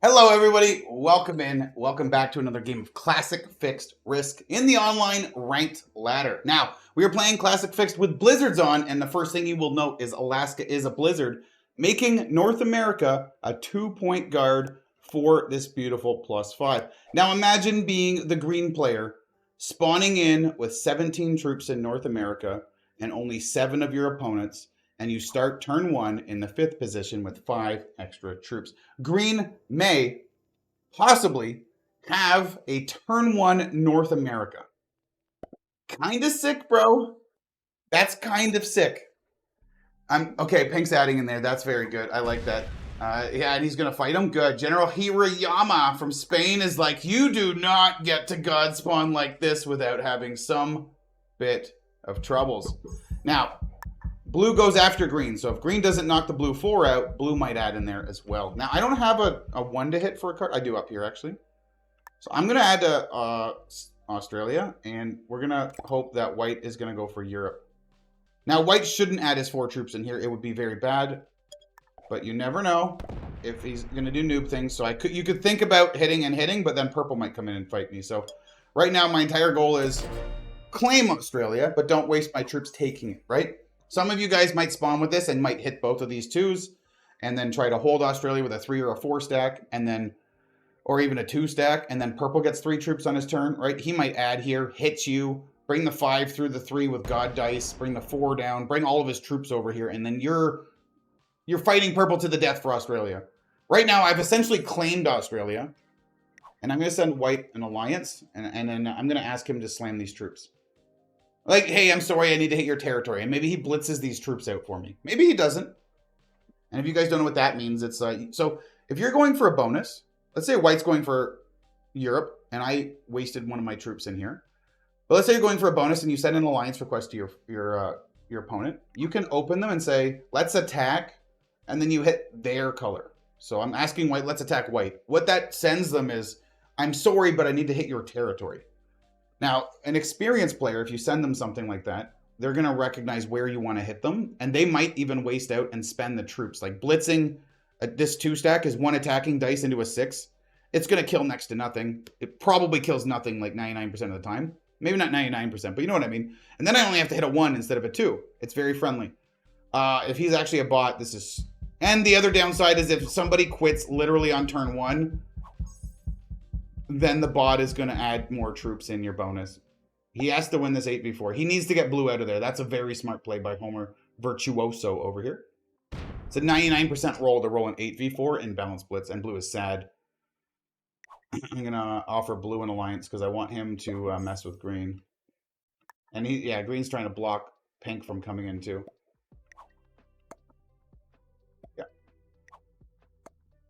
Hello, everybody. Welcome in. Welcome back to another game of Classic Fixed Risk in the online ranked ladder. Now, we are playing Classic Fixed with blizzards on, and the first thing you will note is Alaska is a blizzard, making North America a 2-point guard for this beautiful +5. Now, imagine being the green player, spawning in with 17 troops in North America and only 7 of your opponents, and you start turn 1 in the 5th position with 5 extra troops. Green may possibly have a turn 1 North America. Kind of sick, bro. That's kind of sick. Okay, Pink's adding in there. That's very good. I like that. Yeah, and he's going to fight him. Good. General Hirayama from Spain is like, you do not get to God spawn like this without having some bit of troubles. Now, blue goes after green, so if green doesn't knock the blue 4 out, blue might add in there as well. Now, I don't have a 1 to hit for a card. I do up here, actually. So I'm going to add to Australia, and we're going to hope that white is going to go for Europe. Now, white shouldn't add his 4 troops in here. It would be very bad, but you never know if he's going to do noob things. So you could think about hitting, but then purple might come in and fight me. So right now, my entire goal is claim Australia, but don't waste my troops taking it, right? Some of you guys might spawn with this and might hit both of these 2s and then try to hold Australia with a 3 or a 4 stack and then, or even a 2 stack, and then purple gets 3 troops on his turn, right? He might add here, hit you, bring the 5 through the 3 with God dice, bring the 4 down, bring all of his troops over here, and then you're fighting purple to the death for Australia. Right now, I've essentially claimed Australia, and I'm going to send white an alliance, and then I'm going to ask him to slam these troops. Like, hey, I'm sorry, I need to hit your territory. And maybe he blitzes these troops out for me. Maybe he doesn't. And if you guys don't know what that means, it's so if you're going for a bonus, let's say white's going for Europe, and I wasted one of my troops in here. But let's say you're going for a bonus and you send an alliance request to your opponent. You can open them and say, let's attack, and then you hit their color. So I'm asking white, let's attack white. What that sends them is, I'm sorry, but I need to hit your territory. Now, an experienced player, if you send them something like that, they're going to recognize where you want to hit them, and they might even waste out and spend the troops. Like blitzing this 2 stack is 1 attacking dice into a 6. It's going to kill next to nothing. It probably kills nothing like 99% of the time. Maybe not 99%, but you know what I mean. And then I only have to hit a 1 instead of a 2. It's very friendly. If he's actually a bot, this is... And the other downside is if somebody quits literally on turn 1... then the bot is going to add more troops in your bonus. He has to win this 8v4. He needs to get blue out of there. That's a very smart play by Homer Virtuoso over here. It's a 99% roll to roll an 8v4 in balance blitz, and blue is sad. I'm going to offer blue an alliance because I want him to mess with green. And green's trying to block pink from coming in too. Yeah.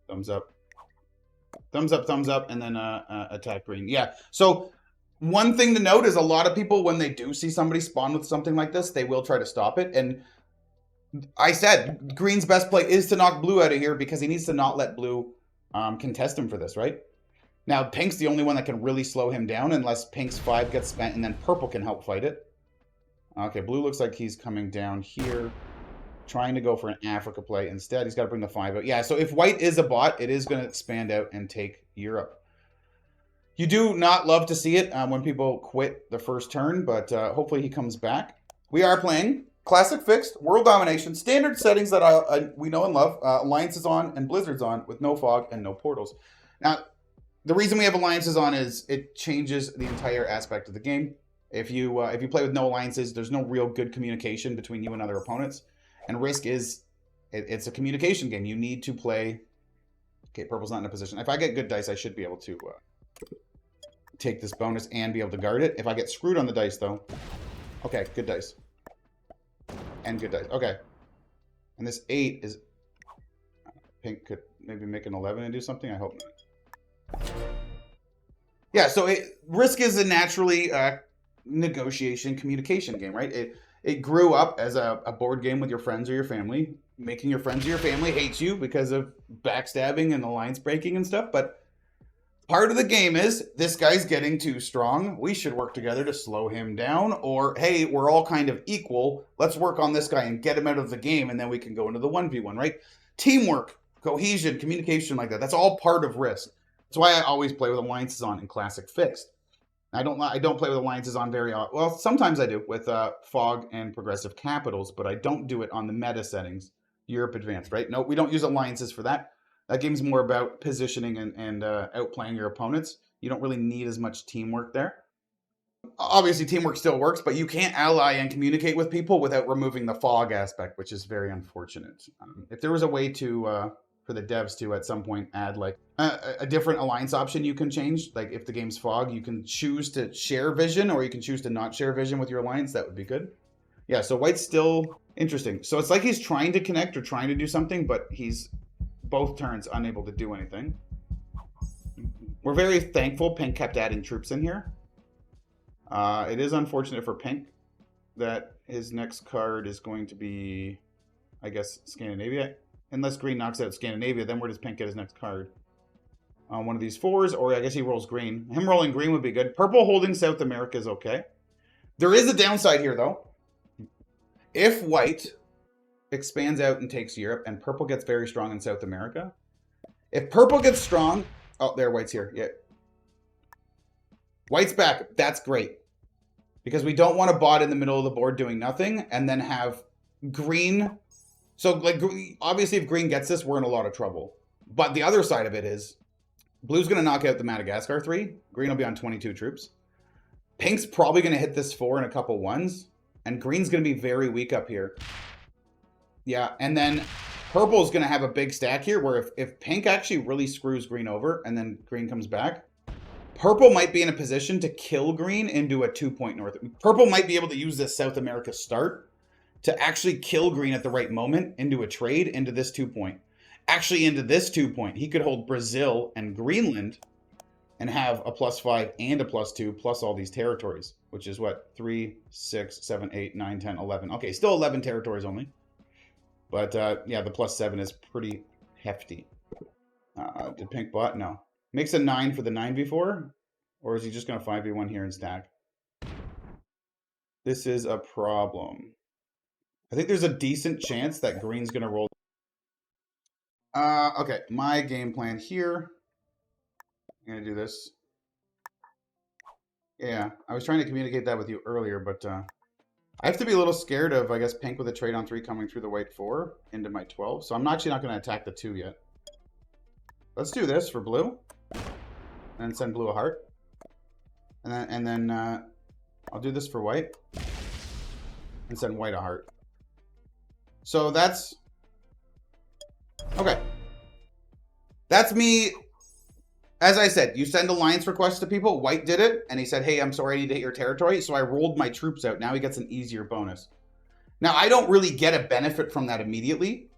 Thumbs up. Thumbs up, and then attack green. Yeah, so one thing to note is a lot of people, when they do see somebody spawn with something like this, they will try to stop it. And I said, green's best play is to knock blue out of here because he needs to not let blue contest him for this, right? Now, pink's the only one that can really slow him down unless pink's 5 gets spent, and then purple can help fight it. Okay, blue looks like he's coming down here, trying to go for an Africa play. Instead, he's got to bring the 5 out. Yeah, so if white is a bot, it is going to expand out and take Europe. You do not love to see it when people quit the first turn, but hopefully he comes back. We are playing Classic Fixed, World Domination, standard settings that we know and love. Alliances on and Blizzards on with no fog and no portals. Now, the reason we have alliances on is it changes the entire aspect of the game. If you play with no alliances, there's no real good communication between you and other opponents. And Risk is, it's a communication game. You need to play... Okay, purple's not in a position. If I get good dice, I should be able to take this bonus and be able to guard it. If I get screwed on the dice, though... Okay, good dice. And good dice. Okay. And this 8 is... Pink could maybe make an 11 and do something? I hope not. Yeah, so Risk is a naturally negotiation communication game, right? It grew up as a board game with your friends or your family, making your friends or your family hate you because of backstabbing and alliance breaking and stuff. But part of the game is, this guy's getting too strong. We should work together to slow him down. Or, hey, we're all kind of equal. Let's work on this guy and get him out of the game, and then we can go into the 1v1, right? Teamwork cohesion, communication like that. That's all part of Risk. That's why I always play with alliances on in Classic Fixed. I don't play with alliances on very often. Well, sometimes I do with Fog and Progressive Capitals, but I don't do it on the meta settings. Europe Advanced, right? No, we don't use alliances for that. That game's more about positioning and outplaying your opponents. You don't really need as much teamwork there. Obviously, teamwork still works, but you can't ally and communicate with people without removing the fog aspect, which is very unfortunate. If there was a way to, for the devs to at some point add like a different alliance option you can change, like if the game's fog, you can choose to share vision or you can choose to not share vision with your alliance, that would be good. Yeah, so White's still interesting. So it's like he's trying to connect or trying to do something, but he's both turns unable to do anything. We're very thankful Pink kept adding troops in here. It is unfortunate for Pink that his next card is going to be, I guess, Scandinavia. Unless Green knocks out Scandinavia, then where does Pink get his next card? One of these fours, or I guess he rolls green. Him rolling green would be good. Purple holding South America is okay. There is a downside here, though. If White expands out and takes Europe, and Purple gets very strong in South America, if Purple gets strong... Oh, there, White's here. Yeah. White's back. That's great. Because we don't want a bot in the middle of the board doing nothing and then have green. So, like, obviously, if green gets this, we're in a lot of trouble. But the other side of it is blue's going to knock out the Madagascar 3. Green will be on 22 troops. Pink's probably going to hit this 4 and a couple 1s. And green's going to be very weak up here. Yeah, and then purple's going to have a big stack here where if Pink actually really screws green over and then green comes back, purple might be in a position to kill green into a 2-point north. Purple might be able to use this South America start to actually kill green at the right moment into a trade into this 2-point. Actually into this 2-point. He could hold Brazil and Greenland and have a +5 and a +2 plus all these territories, which is what? 3, 6, 7, 8, 9, 10, 11. Okay, still 11 territories only. But yeah, the +7 is pretty hefty. Did Pink bot? No. Makes a 9 for the 9v4? Or is he just going to 5v1 here and stack? This is a problem. I think there's a decent chance that green's going to roll. Okay, my game plan here. I'm going to do this. Yeah, I was trying to communicate that with you earlier, but I have to be a little scared of, I guess, Pink with a trade on 3 coming through the white 4 into my 12. So I'm actually not going to attack the 2 yet. Let's do this for blue. And send blue a heart. And then I'll do this for white. And send white a heart. So that's... Okay. That's me. As I said, you send alliance requests to people. White did it. And he said, hey, I'm sorry, I need to hit your territory. So I rolled my troops out. Now he gets an easier bonus. Now, I don't really get a benefit from that immediately.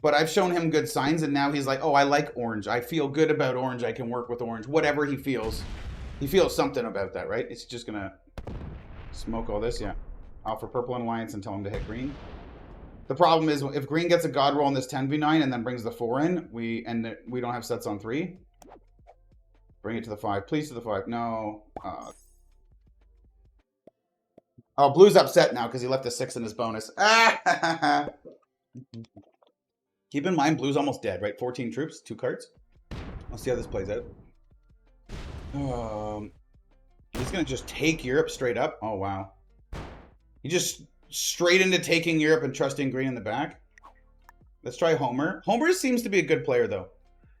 But I've shown him good signs, and now he's like, oh, I like orange. I feel good about orange. I can work with orange. Whatever he feels. He feels something about that, right? It's just going to smoke all this, yeah. Offer purple and alliance and tell him to hit green. The problem is, if green gets a god roll on this 10v9 and then brings the 4 in, we don't have sets on 3. Bring it to the 5. Please to the 5. No. Oh, blue's upset now because he left a 6 in his bonus. Keep in mind, blue's almost dead, right? 14 troops, 2 cards. Let's see how this plays out. He's going to just take Europe straight up. Oh, wow. He just straight into taking Europe and trusting green in the back. Let's try Homer. Homer seems to be a good player, though.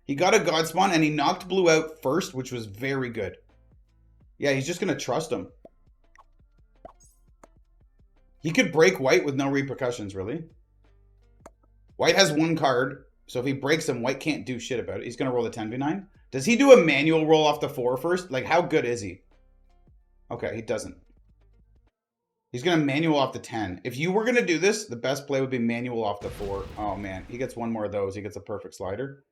He got a god spawn, and he knocked blue out first, which was very good. Yeah, he's just going to trust him. He could break white with no repercussions, really. White has 1 card, so if he breaks him, white can't do shit about it. He's going to roll the 10v9. Does he do a manual roll off the 4 first? Like, how good is he? Okay, he doesn't. He's going to manual off the 10. If you were going to do this, the best play would be manual off the 4. Oh, man. He gets 1 more of those. He gets a perfect slider.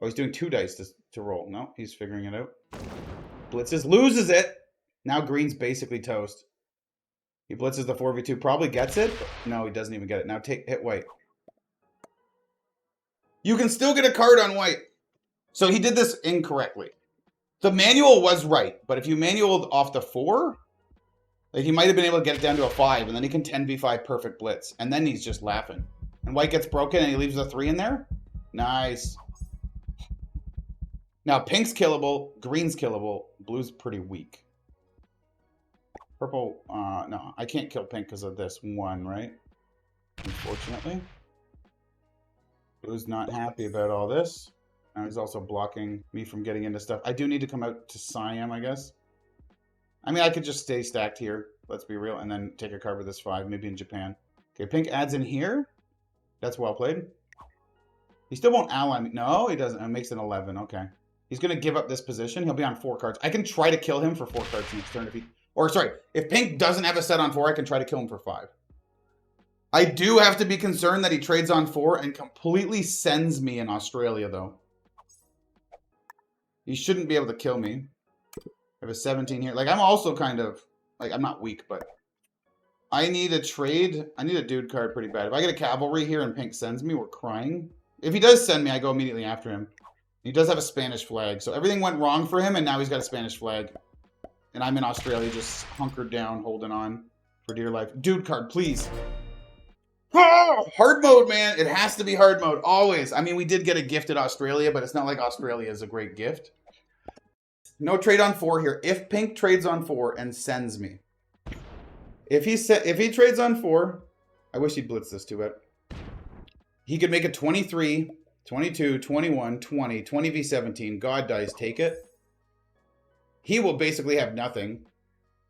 Oh, he's doing 2 dice to roll. No, he's figuring it out. Blitzes, loses it. Now green's basically toast. He blitzes the 4v2. Probably gets it. No, he doesn't even get it. Now hit white. You can still get a card on white. So he did this incorrectly. The manual was right, but if you manualed off the 4, like he might have been able to get it down to a 5, and then he can 10v5 perfect blitz, and then he's just laughing. And white gets broken, and he leaves the 3 in there. Nice. Now, pink's killable, green's killable, blue's pretty weak. Purple, no, I can't kill pink because of this one, right? Unfortunately. Blue's not happy about all this. Now he's also blocking me from getting into stuff. I do need to come out to Siam, I guess. I mean, I could just stay stacked here, let's be real, and then take a card with this 5, maybe in Japan. Okay, pink adds in here. That's well played. He still won't ally me. No, he doesn't. It makes it 11, okay. He's going to give up this position. He'll be on 4 cards. I can try to kill him for 4 cards next turn if he... Or, sorry, if pink doesn't have a set on 4, I can try to kill him for 5. I do have to be concerned that he trades on 4 and completely sends me in Australia, though. He shouldn't be able to kill me. I have a 17 here. Like, I'm also kind of... Like, I'm not weak, but... I need a trade. I need a dude card pretty bad. If I get a cavalry here and pink sends me, we're crying. If he does send me, I go immediately after him. He does have a Spanish flag, so everything went wrong for him, and now he's got a Spanish flag. And I'm in Australia just hunkered down, holding on for dear life. Dude card, please. Oh, hard mode, man. It has to be hard mode, always. I mean, we did get a gift at Australia, but it's not like Australia is a great gift. No trade on 4 here. If pink trades on 4 and sends me. If he trades on 4, I wish he'd blitz this too, but he could make it 23, 22, 21, 20, 20v17. God dies, take it. He will basically have nothing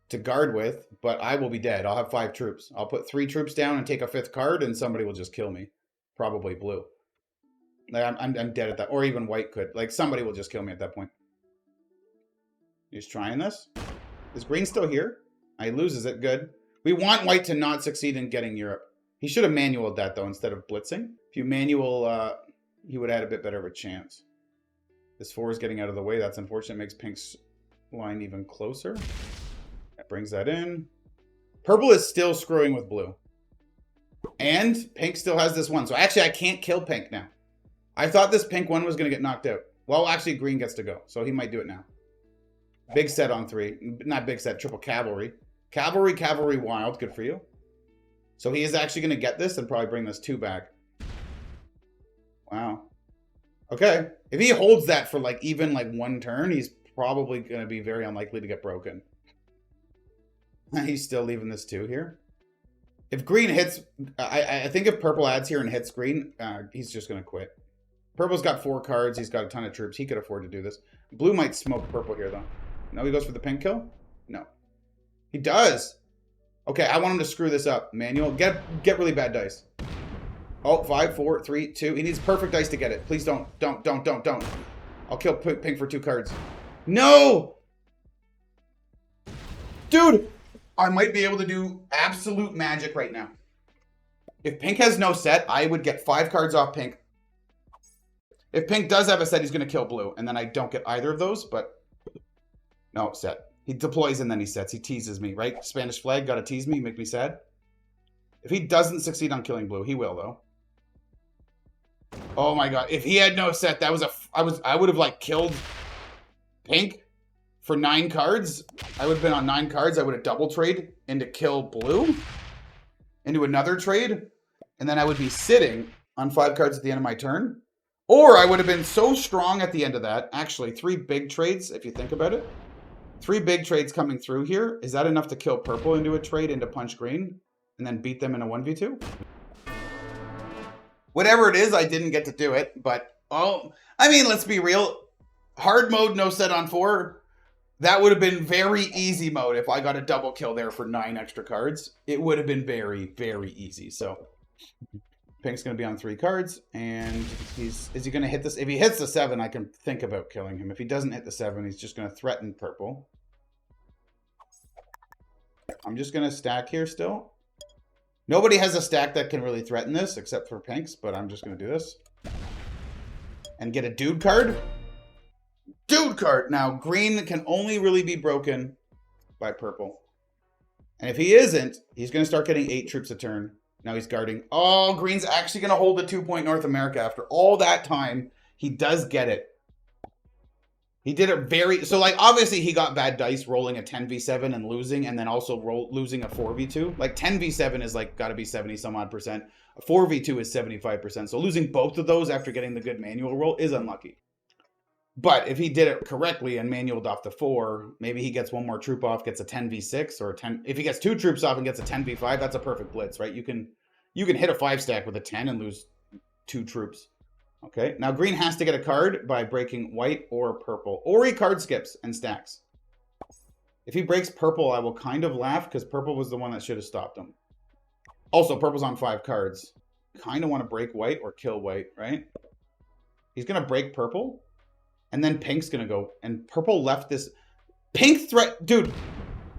to guard with, but I will be dead. I'll have 5 troops. I'll put 3 troops down and take a 5th card, and somebody will just kill me. Probably blue. Like, I'm dead at that. Or even white could. Like, somebody will just kill me at that point. He's trying this. Is green still here? He loses it. Good. We want white to not succeed in getting Europe. He should have manualed that, though, instead of blitzing. If you manual, he would have had a bit better of a chance. This 4 is getting out of the way. That's unfortunate. It makes pink's line even closer. That brings that in. Purple is still screwing with blue. And pink still has this 1. So actually, I can't kill pink now. I thought this pink 1 was going to get knocked out. Well, actually, green gets to go. So he might do it now. Big set on 3. Not big set, triple cavalry. Cavalry, cavalry, wild. Good for you. So he is actually going to get this and probably bring this 2 back. Wow. Okay. If he holds that for like even like 1 turn, he's probably going to be very unlikely to get broken. He's still leaving this 2 here. If green hits, I think if purple adds here and hits green, he's just going to quit. Purple's got 4 cards. He's got a ton of troops. He could afford to do this. Blue might smoke purple here, though. No, he goes for the pink kill? No. He does. Okay, I want him to screw this up. Manual. Get really bad dice. Oh, 5, 4, 3, 2. He needs perfect dice to get it. Please don't. Don't. I'll kill pink for 2 cards. No! Dude! I might be able to do absolute magic right now. If pink has no set, I would get 5 cards off pink. If pink does have a set, he's going to kill blue. And then I don't get either of those, but... No, set. He deploys and then he sets. He teases me, right? Spanish flag, gotta tease me, make me sad. If he doesn't succeed on killing blue, he will, though. Oh my god. If he had no set, that was I would have, like, killed pink for 9 cards. I would have been on 9 cards. I would have double trade into kill blue. Into another trade. And then I would be sitting on 5 cards at the end of my turn. Or I would have been so strong at the end of that. Actually, 3 big trades, if you think about it. 3 big trades coming through here. Is that enough to kill purple into a trade, into punch green, and then beat them in a 1v2? Whatever it is, I didn't get to do it, but, oh, I mean, let's be real. Hard mode, no set on 4. That would have been very easy mode if I got a double kill there for 9 extra cards. It would have been very, very easy. So, pink's going to be on 3 cards, and is he going to hit this? If he hits the 7, I can think about killing him. If he doesn't hit the 7, he's just going to threaten purple. I'm just going to stack here still. Nobody has a stack that can really threaten this, except for pinks, but I'm just going to do this. And get a dude card. Dude card! Now, green can only really be broken by purple. And if he isn't, he's going to start getting 8 troops a turn. Now he's guarding. Oh, green's actually going to hold the 2-point North America after all that time. He does get it. He did it very... So, like, obviously he got bad dice rolling a 10v7 and losing, and then also losing a 4v2. Like, 10v7 is, like, got to be 70-some-odd%. A 4v2 is 75%. So losing both of those after getting the good manual roll is unlucky. But if he did it correctly and manualed off the 4, maybe he gets one more troop off, gets a 10v6, or a 10... If he gets 2 troops off and gets a 10v5, that's a perfect blitz, right? You can hit a 5-stack with a 10 and lose 2 troops. Okay, now green has to get a card by breaking white or purple. Or he card skips and stacks. If he breaks purple, I will kind of laugh because purple was the one that should have stopped him. Also, purple's on 5 cards. Kind of want to break white or kill white, right? He's going to break purple. And then pink's going to go. And purple left this... Pink threat... Dude.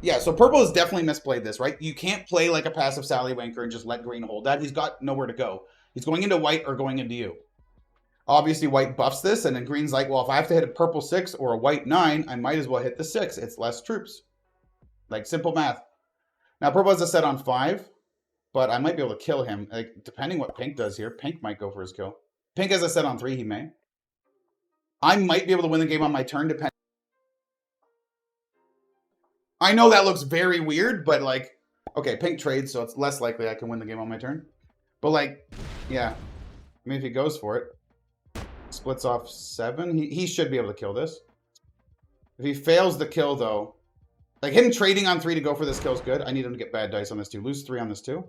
Yeah, so purple has definitely misplayed this, right? You can't play like a passive Sallywanker and just let green hold that. He's got nowhere to go. He's going into white or going into you. Obviously, white buffs this, and then green's like, well, if I have to hit a purple 6 or a white 9, I might as well hit the 6. It's less troops. Like, simple math. Now, purple has a set on 5, but I might be able to kill him. Like, depending what pink does here, pink might go for his kill. Pink has a set on 3, he may. I might be able to win the game on my turn, depending. I know that looks very weird, but, like, okay, pink trades, so it's less likely I can win the game on my turn. But, like, yeah. I mean, if he goes for it. Splits off 7. He should be able to kill this. If he fails the kill, though, like him trading on 3 to go for this kill is good. I need him to get bad dice on this too. Lose 3 on this too.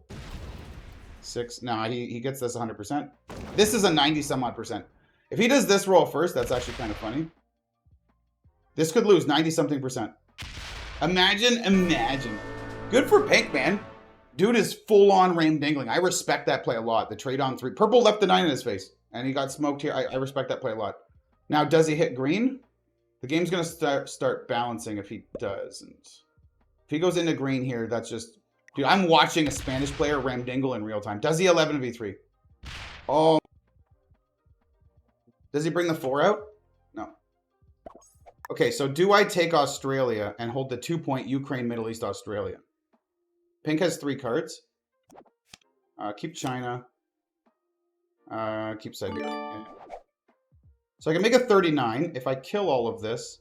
6. Nah, he gets this 100%. This is a 90-some-odd%. If he does this roll first, that's actually kind of funny. This could lose 90-something%. Imagine. Good for pink, man. Dude is full-on ram-dingling. I respect that play a lot. The trade on 3. Purple left the 9 in his face. And he got smoked here. I respect that play a lot. Now, does he hit green? The game's going to start balancing if he doesn't. If he goes into green here, that's just... Dude, I'm watching a Spanish player ramdingle in real time. Does he 11v3? Oh. Does he bring the 4 out? No. Okay, so do I take Australia and hold the 2-point Ukraine, Middle East, Australia? Pink has 3 cards. Keep China. Keep Siberia. So I can make a 39. If I kill all of this,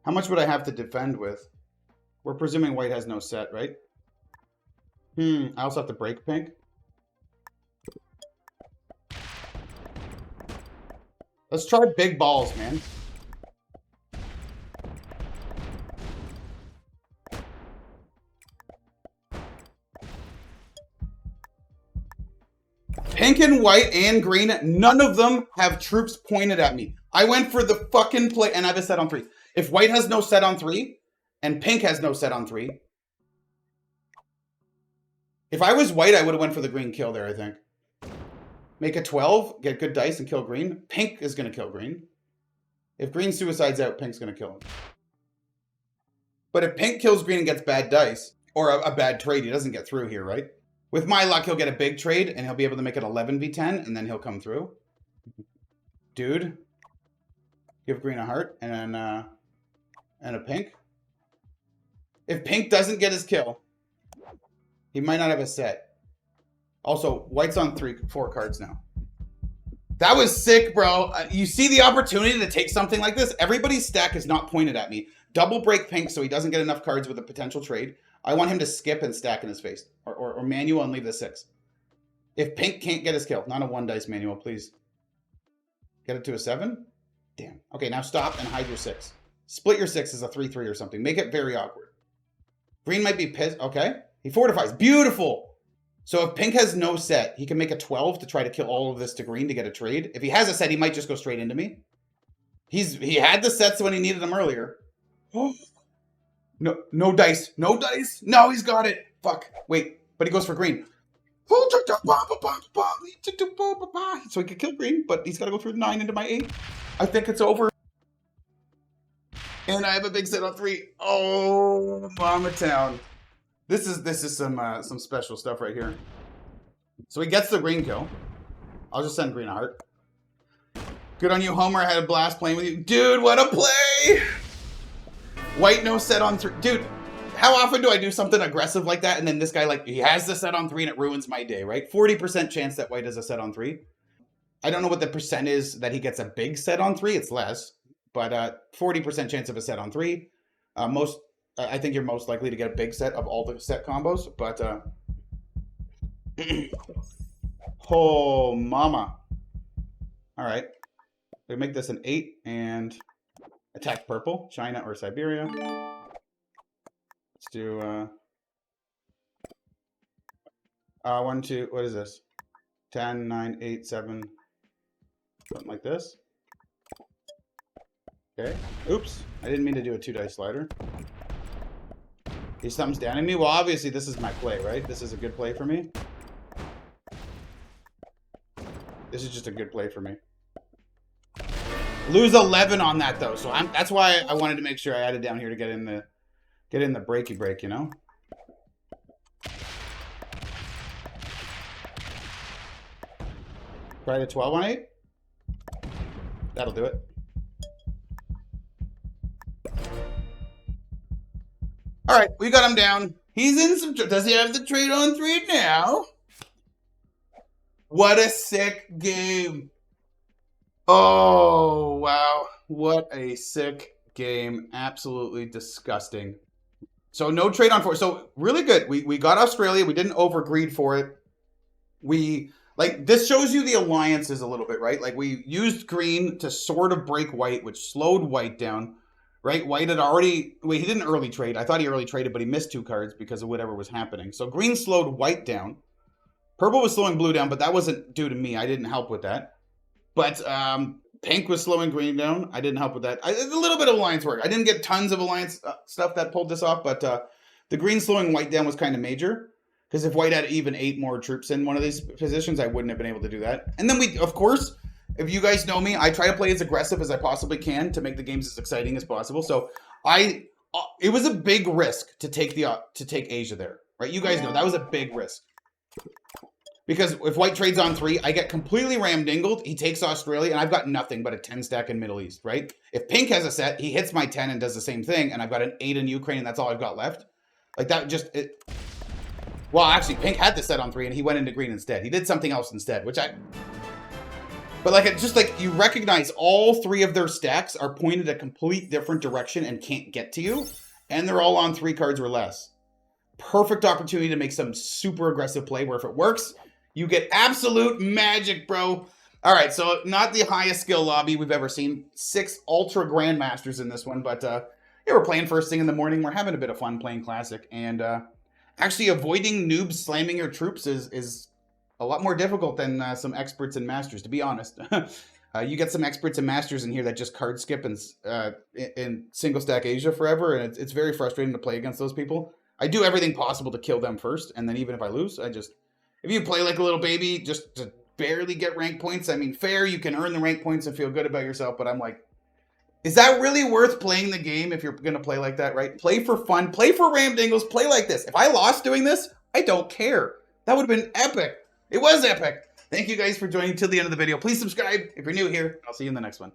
how much would I have to defend with? We're presuming white has no set, right? I also have to break pink. Let's try big balls, man. Pink and white and green, none of them have troops pointed at me. I went for the fucking play, and I have a set on 3. If white has no set on 3, and pink has no set on 3, if I was white, I would have went for the green kill there, I think. Make a 12, get good dice, and kill green. Pink is going to kill green. If green suicides out, pink's going to kill him. But if pink kills green and gets bad dice, or a bad trade, he doesn't get through here, right? With my luck, he'll get a big trade, and he'll be able to make it 11v10, and then he'll come through. Dude. Give green a heart, and a pink. If pink doesn't get his kill, he might not have a set. Also, white's on 4 cards now. That was sick, bro. You see the opportunity to take something like this? Everybody's stack is not pointed at me. Double break pink so he doesn't get enough cards with a potential trade. I want him to skip and stack in his face. Or manual and leave the 6. If pink can't get his kill, not a 1 dice manual, please. Get it to a 7? Damn. Okay, now stop and hide your 6. Split your 6 as a 3-3 or something. Make it very awkward. Green might be pissed. Okay. He fortifies. Beautiful. So if pink has no set, he can make a 12 to try to kill all of this to green to get a trade. If he has a set, he might just go straight into me. He had the sets when he needed them earlier. No dice. No dice. No, he's got it. Fuck. Wait, but he goes for green. So he could kill green, but he's got to go through 9 into my 8. I think it's over. And I have a big set on 3. Oh, Mama Town. This is some special stuff right here. So he gets the green kill. I'll just send green a heart. Good on you, Homer. I had a blast playing with you. Dude, what a play! White no set on 3. Dude, how often do I do something aggressive like that and then this guy, like, he has the set on 3 and it ruins my day, right? 40% chance that white has a set on 3. I don't know what the percent is that he gets a big set on 3. It's less. but 40% chance of a set on 3. I think you're most likely to get a big set of all the set combos, but oh mama. All right, we make this an 8 and attack purple, China or Siberia. Let's do 1, 2, what is this? 10, 9, 8, 7, something like this. Okay, oops, I didn't mean to do a 2-dice slider. He thumbs down at me. Well, obviously this is my play, right? This is a good play for me. This is just a good play for me. Lose 11 on that though, so that's why I wanted to make sure I added down here to get in the breaky break, you know. Try the 12 on 8. That'll do it. All right, we got him down. He's in some. Does he have the trade on 3 now? What a sick game. Oh, wow. What a sick game. Absolutely disgusting. So no trade on 4. So really good. We got Australia. We didn't overgreed for it. This shows you the alliances a little bit, right? Like we used green to sort of break white, which slowed white down. Right, white had already... Wait, he didn't early trade. I thought he early traded, but he missed 2 cards because of whatever was happening. So green slowed white down. Purple was slowing blue down, but that wasn't due to me. I didn't help with that. But pink was slowing green down. I didn't help with that. A little bit of alliance work. I didn't get tons of alliance stuff that pulled this off, but the green slowing white down was kind of major. Because if white had even 8 more troops in one of these positions, I wouldn't have been able to do that. And then we, of course... If you guys know me, I try to play as aggressive as I possibly can to make the games as exciting as possible. So it was a big risk to take Asia there, right? You guys know that was a big risk because if white trades on 3, I get completely ramdingled. He takes Australia, and I've got nothing but a 10 stack in Middle East, right? If pink has a set, he hits my 10 and does the same thing, and I've got an 8 in Ukraine, and that's all I've got left. Like that, well, actually, pink had the set on 3, and he went into green instead. He did something else instead, which But it's just like you recognize all 3 of their stacks are pointed a complete different direction and can't get to you. And they're all on 3 cards or less. Perfect opportunity to make some super aggressive play where if it works, you get absolute magic, bro. All right, so not the highest skill lobby we've ever seen. 6 ultra grandmasters in this one. But yeah, we're playing first thing in the morning. We're having a bit of fun playing Classic. And actually avoiding noobs slamming your troops is a lot more difficult than some experts and masters, to be honest. You get some experts and masters in here that just card skip in single stack Asia forever, and it's very frustrating to play against those people. I do everything possible to kill them first, and then even if I lose, if you play like a little baby just to barely get rank points, I mean, fair, you can earn the rank points and feel good about yourself, but I'm like, is that really worth playing the game if you're going to play like that, right? Play for fun, play for ramdingles, play like this. If I lost doing this, I don't care. That would have been epic. It was epic. Thank you guys for joining till the end of the video. Please subscribe if you're new here. I'll see you in the next one.